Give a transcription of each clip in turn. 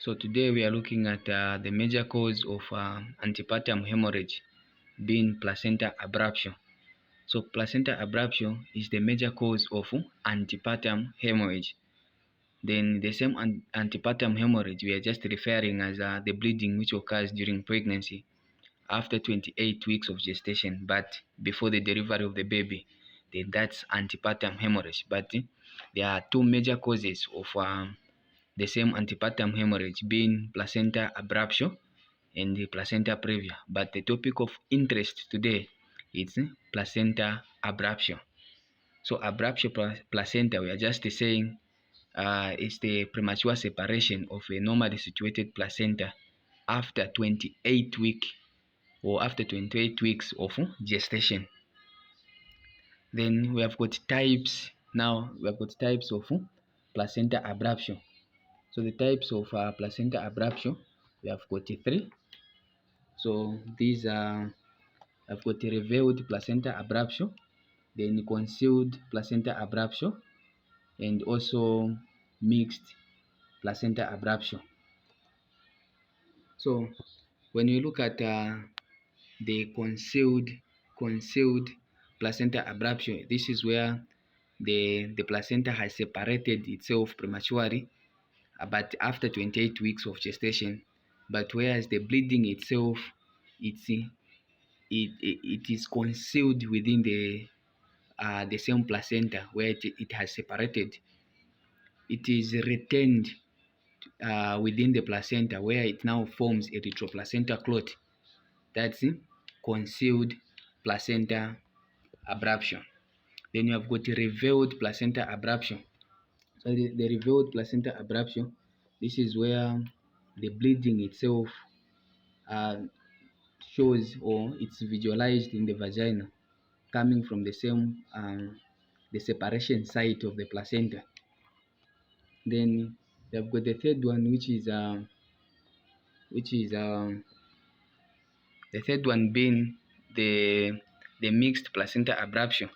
So today we are looking at the major cause of antepartum hemorrhage being placenta abruptio. So placenta abruptio is the major cause of antepartum hemorrhage. Then the same antepartum hemorrhage we are just referring as the bleeding which occurs during pregnancy after 28 weeks of gestation but before the delivery of the baby. Then that's antepartum hemorrhage. But there are two major causes of the same antepartum hemorrhage being placenta abruptio and the placenta previa. But the topic of interest today is placenta abruptio. So abruptio placenta, we are just saying is the premature separation of a normally situated placenta after 28 weeks of gestation. Then we have got types. Now we have got types of placenta abruptio. So the types of placenta abruptio, we have got three. So these are, I've got revealed placenta abruptio, then concealed placenta abruptio, and also mixed placenta abruptio. So when you look at the concealed placenta abruptio, this is where the placenta has separated itself prematurely but after 28 weeks of gestation, but whereas the bleeding itself it is concealed within the same placenta where it has separated. It is retained within the placenta where it now forms a retroplacenta clot. That's concealed placenta abruptio. Then you have got revealed placenta abruptio. So the revealed placenta abruptio, this is where the bleeding itself shows or it's visualized in the vagina coming from the same the separation site of the placenta. Then we have got the third one, which is the third one being the mixed placenta abruptio.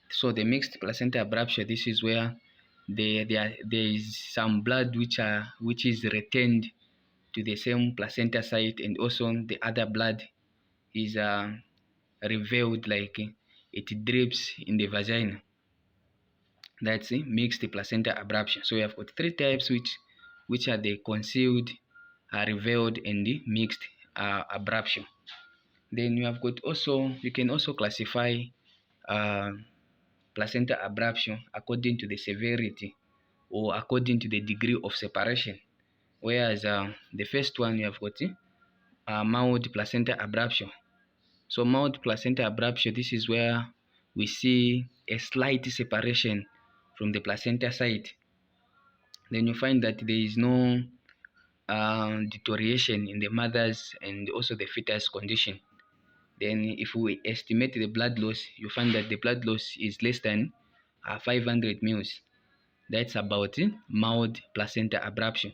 So the mixed placenta abruptio, this is where there is some blood which is retained to the same placenta site, and also the other blood is revealed, like it drips in the vagina. That's mixed placenta abruptio. So we have got three types, which are the concealed, revealed, and the mixed abruptio. Then you have got also, you can also classify placenta abruptio according to the severity or according to the degree of separation. Whereas the first one, you have got mild placenta abruptio. So mild placenta abruptio, this is where we see a slight separation from the placenta site. Then you find that there is no deterioration in the mother's and also the fetus condition. Then if we estimate the blood loss, you find that the blood loss is less than 500 mils. That's about mild placenta abruptio.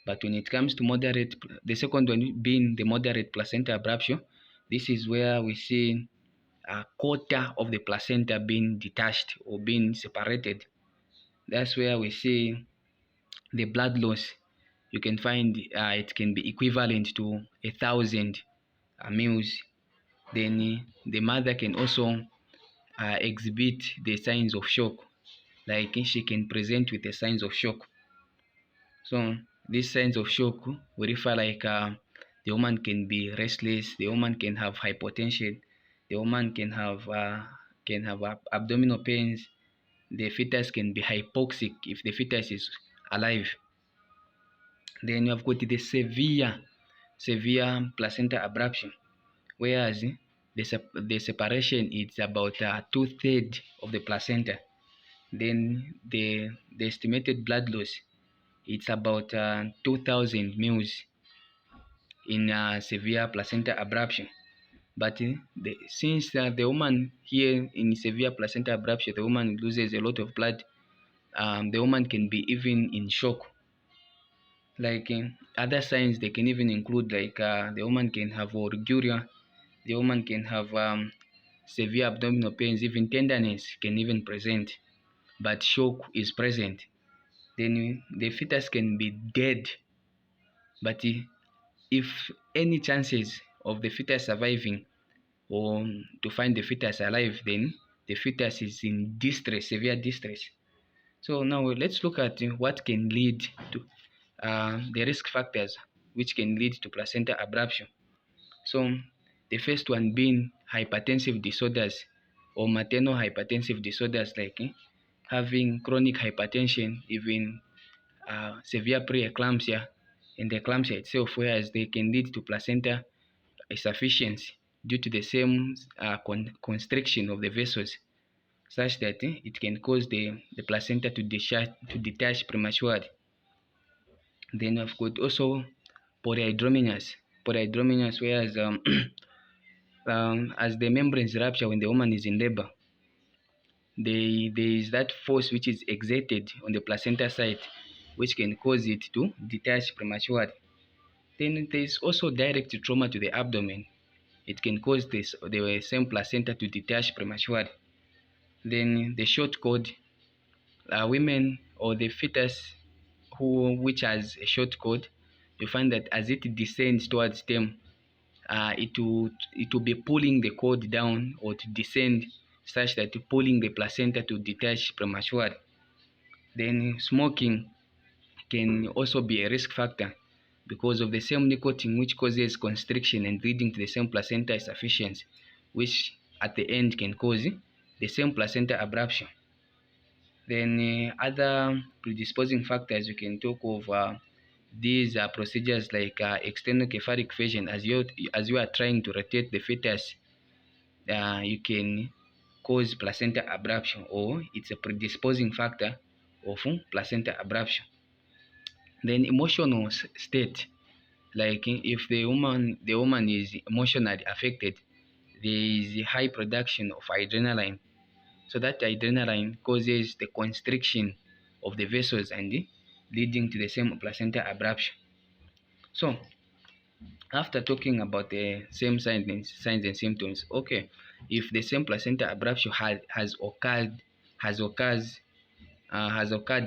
But when it comes to moderate, the second one being the moderate placenta abruptio, this is where we see a quarter of the placenta being detached or being separated. That's where we see the blood loss. You can find it can be equivalent to 1,000 mils. Then the mother can also exhibit the signs of shock, like she can present with the signs of shock. So these signs of shock we refer like the woman can be restless, the woman can have hypotension, the woman can have abdominal pains, the fetus can be hypoxic if the fetus is alive. Then you have got the severe placenta abruptio, whereas the separation is about 2/3 of the placenta. Then the estimated blood loss, it's about 2,000 mils in severe placenta abruptio. But since the woman here in severe placenta abruptio, the woman loses a lot of blood, the woman can be even in shock. Like other signs, they can even include like the woman can have oliguria, the woman can have severe abdominal pains, even tenderness can even present, but shock is present. Then the fetus can be dead But if any chances of the fetus surviving or to find the fetus alive, then the fetus is in distress, severe distress. So now let's look at what can lead to the risk factors which can lead to placenta abruptio. So the first one being hypertensive disorders or maternal hypertensive disorders like having chronic hypertension, even severe preeclampsia, and the eclampsia itself, whereas they can lead to placenta insufficiency due to the same constriction of the vessels, such that it can cause the placenta to detach prematurely. Then I've got also polyhydramnios, whereas as the membranes rupture when the woman is in labor, there is that force which is exerted on the placenta site, which can cause it to detach prematurely. Then there is also direct trauma to the abdomen. It can cause the same placenta to detach prematurely. Then the short cord, women or the fetus which has a short cord, you find that as it descends towards them, it will be pulling the cord down or to descend such that pulling the placenta to detach prematurely. Then smoking can also be a risk factor because of the same nicotine which causes constriction and leading to the same placenta insufficiency, which at the end can cause the same placenta abruptio. Then other predisposing factors you can talk of these are procedures like external cephalic fusion. As you are trying to rotate the fetus, you can cause placenta abruptio, or it's a predisposing factor of placenta abruptio. Then emotional state, like if the woman is emotionally affected, there is a high production of adrenaline. So that adrenaline causes the constriction of the vessels and leading to the same placenta abruptio. So after talking about the same signs and symptoms, okay, if the same placenta abruptio has occurred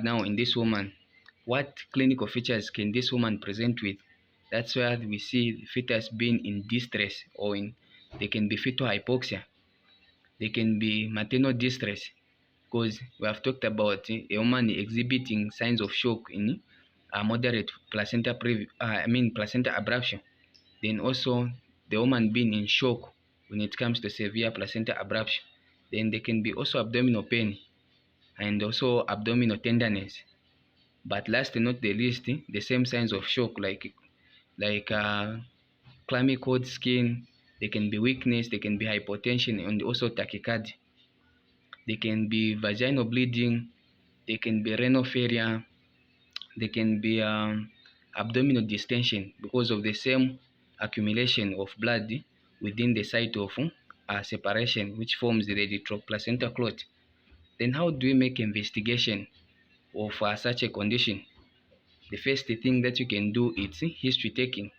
now in this woman, what clinical features can this woman present with? That's where we see the fetus being in distress, or they can be fetal hypoxia, they can be maternal distress, because we have talked about a woman exhibiting signs of shock in moderate placenta abruptio. Then also the woman being in shock when it comes to severe placenta abruptio. Then there can be also abdominal pain and also abdominal tenderness. But last and not the least, the same signs of shock like clammy cold skin. There can be weakness, there can be hypotension, and also tachycardia. There can be vaginal bleeding, there can be renal failure, there can be abdominal distension because of the same accumulation of blood within the site of separation, which forms the retroplacental clot. Then how do we make investigation of such a condition? The first thing that you can do is history taking.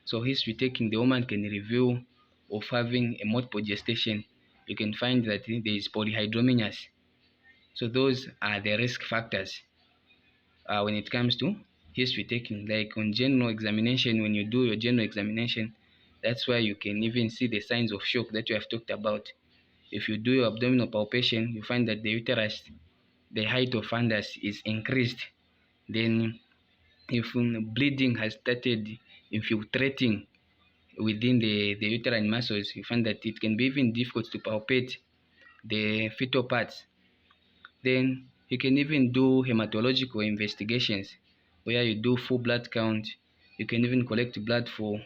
So history taking, the woman can review of having a multiple gestation. You can find that there is polyhydramnios. So those are the risk factors when it comes to history taking. Like on general examination, when you do your general examination, that's where you can even see the signs of shock that you have talked about. If you do your abdominal palpation, you find that the uterus, the height of fundus is increased. Then if bleeding has started infiltrating within the uterine muscles, you find that it can be even difficult to palpate the fetal parts. Then you can even do hematological investigations where you do full blood count. You can even collect blood for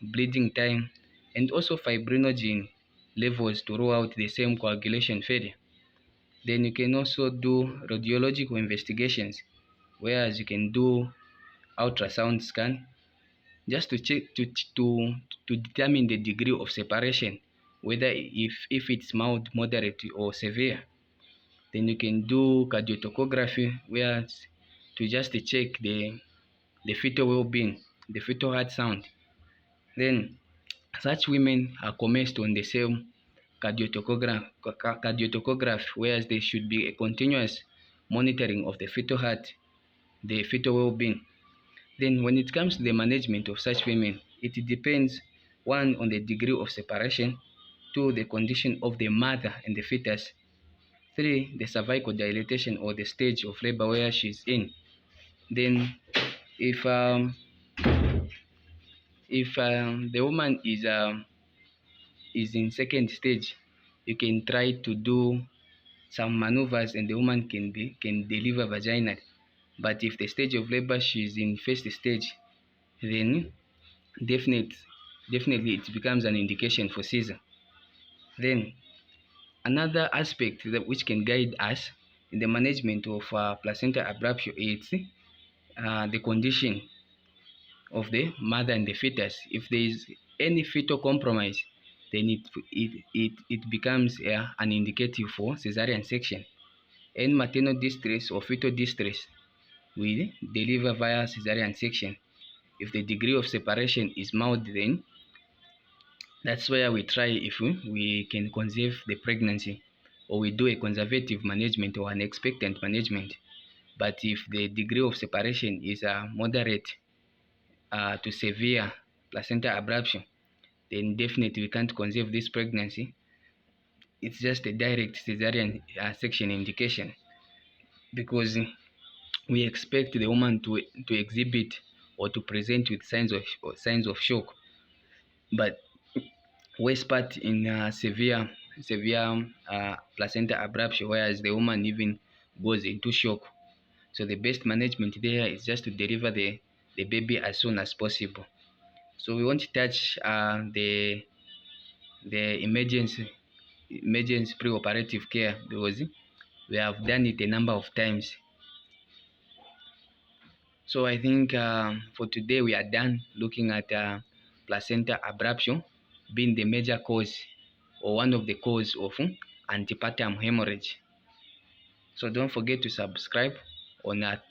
bleeding time, and also fibrinogen levels to rule out the same coagulation failure. Then you can also do radiological investigations, whereas you can do ultrasound scan just to check to determine the degree of separation, whether if it's mild, moderate, or severe. Then you can do cardiotocography, where to just check the fetal well-being, the fetal heart sound. Then such women are commenced on the same cardiotocograph, whereas there should be a continuous monitoring of the fetal heart, the fetal well-being. Then when it comes to the management of such women, it depends, one, on the degree of separation, two, the condition of the mother and the fetus, three, the cervical dilatation or the stage of labor where she's in. Then if the woman is in second stage, you can try to do some maneuvers and the woman can deliver vaginal. But if the stage of labor she's in first stage, then definite definitely it becomes an indication for seizure. Then another aspect that which can guide us in the management of placenta abruptio is the condition of the mother and the fetus. If there is any fetal compromise, then it becomes an indicative for cesarean section. Any maternal distress or fetal distress will deliver via cesarean section. If the degree of separation is mild, then that's where we try if we can conserve the pregnancy, or we do a conservative management or an expectant management. But if the degree of separation is moderate to severe placenta abruption, then definitely we can't conserve this pregnancy. It's just a direct cesarean section indication, because we expect the woman to exhibit or to present with signs of shock. But worst part in severe placenta abruption, whereas the woman even goes into shock. So the best management there is just to deliver the baby as soon as possible. So we won't touch the emergency preoperative care, because we have done it a number of times. So I think for today we are done looking at placenta abruption being the major cause or one of the cause of antepartum hemorrhage. So don't forget to subscribe on our